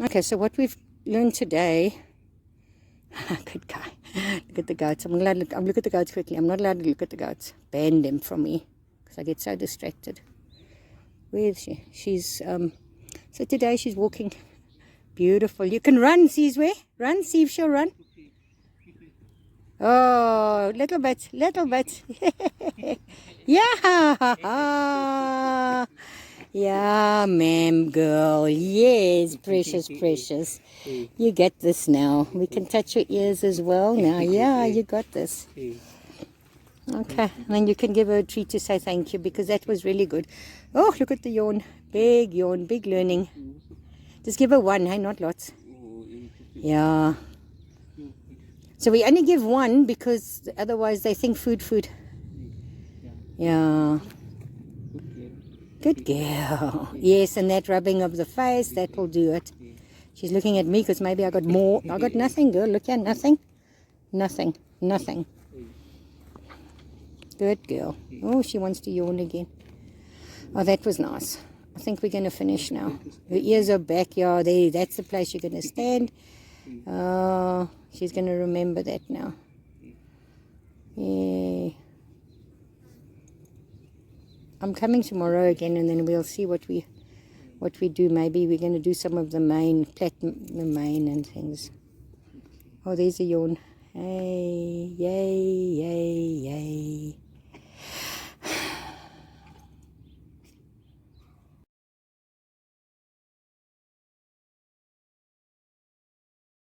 Okay, so what we've learned today. Good guy. Look at the goats. I'm allowed to look at the goats quickly. I'm not allowed to look at the goats. Ban them from me because I get so distracted. Where is she? So today she's walking. Beautiful. You can run, see where? Run, see if she'll run. Oh, little bit, little bit. Yeah. Yeah, ma'am, girl. Yes, precious, precious. You get this now. We can touch your ears as well now. Yeah, you got this. Okay, and then you can give her a treat to say thank you because that was really good. Oh, look at the yawn. Big yawn, big learning. Just give her one, hey, not lots. Yeah. So we only give one because otherwise they think food. Yeah. Good girl. Yes, and that rubbing of the face, that will do it. She's looking at me because maybe I got more. I got nothing, girl. Look here, nothing. Nothing. Nothing. Good girl. Oh, she wants to yawn again. Oh, that was nice. I think we're going to finish now. Her ears are back. Yeah, there. That's the place you're going to stand. Oh, she's going to remember that now. Yeah. I'm coming tomorrow again, and then we'll see what we do. Maybe we're going to do some of the mane and things. Oh, there's a yawn. Hey, yay, yay, yay.